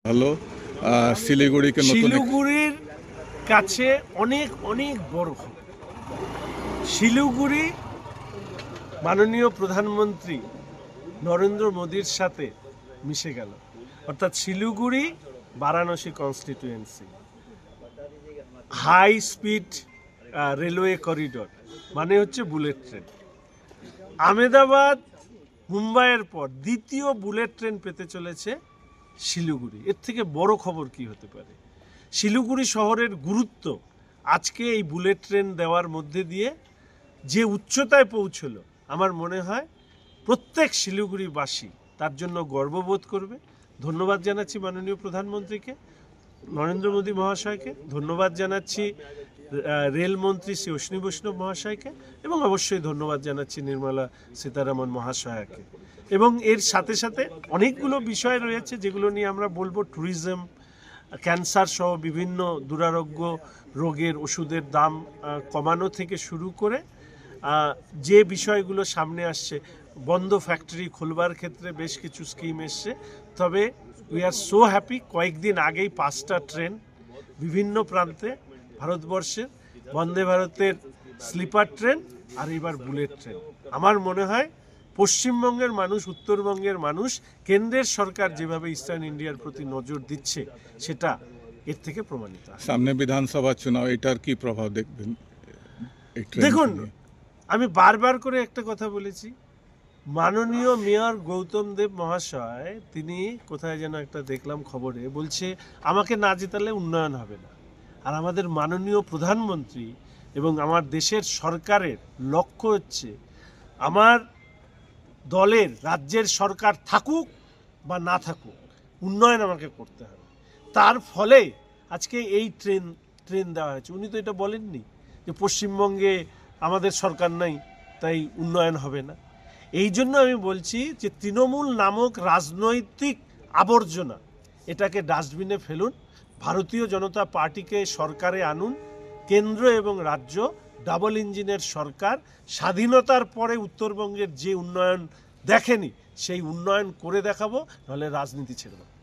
হলো শিলিগুড়িকে নতুন শিলিগুড়ির কাছে অনেক অনেক বড় খবর। শিলিগুড়ি মাননীয় প্রধানমন্ত্রী নরেন্দ্র মোদীর সাথে মিশে গেল, অর্থাৎ Siliguri Varanasi constituency high speed railway corridor মানে হচ্ছে বুলেট ট্রেন। আহমেদাবাদ মুম্বাইয়ের পর দ্বিতীয় বুলেট ট্রেন পেতে চলেছে শিলিগুড়ি। এর থেকে বড় খবর কি হতে পারে? শিলিগুড়ি শহরের গুরুত্ব আজকে এই বুলেট ট্রেন দেওয়ার মধ্যে দিয়ে যে উচ্চতায় পৌঁছলো, আমার মনে হয় প্রত্যেক শিলিগুড়িবাসী তার জন্য গর্ববোধ করবে। ধন্যবাদ জানাচ্ছি মাননীয় প্রধানমন্ত্রীকে, নরেন্দ্র মোদী মহাশয়কে, ধন্যবাদ জানাচ্ছি রেলমন্ত্রী শ্রী অশ্বিনী বৈষ্ণব মহাশয়কে, এবং অবশ্যই ধন্যবাদ জানাচ্ছি নির্মলা সীতারামন মহাশয়াকে। এবং এর সাথে সাথে অনেকগুলো বিষয় রয়েছে যেগুলো নিয়ে আমরা বলবো। ট্যুরিজম, ক্যান্সার সহ বিভিন্ন দুরারোগ্য রোগের ওষুধের দাম কমানো থেকে শুরু করে যে বিষয়গুলো সামনে আসছে, বন্ধ ফ্যাক্টরি খুলবার ক্ষেত্রে বেশ কিছু স্কিম এসছে। তবে উই আর সো হ্যাপি, কয়েকদিন আগেই 5টা ট্রেন বিভিন্ন প্রান্তে ভারতবর্ষের, বন্দে ভারতের স্লিপার ট্রেন আর এবার বুলেট ট্রেন। আমার মনে হয় পশ্চিমবঙ্গের মানুষ, উত্তরবঙ্গের মানুষ কেন্দ্রের সরকার যেভাবে ইস্টার্ন ইন্ডিয়ার প্রতি নজর দিচ্ছে সেটা এর থেকে প্রমাণিত। সামনে বিধানসভা চুনাও, এটার কি প্রভাব দেখবেন? দেখুন, আমি বারবার করে একটা কথা বলেছি, মাননীয় মেয়র গৌতম দেব মহাশয় তিনি কোথায় যেন একটা দেখলাম খবরে বলছে আমাকে না জেতালে উন্নয়ন হবে না। আর আমাদের মাননীয় প্রধানমন্ত্রী এবং আমার দেশের সরকারের লক্ষ্য হচ্ছে আমার দলের রাজ্যের সরকার থাকুক বা না থাকুক, উন্নয়ন আমাকে করতে হবে। তার ফলে আজকে এই ট্রেন দেওয়া হয়েছে। উনি তো এটা বলেননি যে পশ্চিমবঙ্গে আমাদের সরকার নাই তাই উন্নয়ন হবে না। এই জন্য আমি বলছি যে তৃণমূল নামক রাজনৈতিক আবর্জনা এটাকে ডাস্টবিনে ফেলুন, ভারতীয় জনতা পার্টিকে সরকারে আনুন। কেন্দ্র এবং রাজ্য ডাবল ইঞ্জিনের সরকার, স্বাধীনতার পরে উত্তরবঙ্গের যে উন্নয়ন দেখেনি সেই উন্নয়ন করে দেখাবো, নাহলে রাজনীতি ছেড়ে দেবো।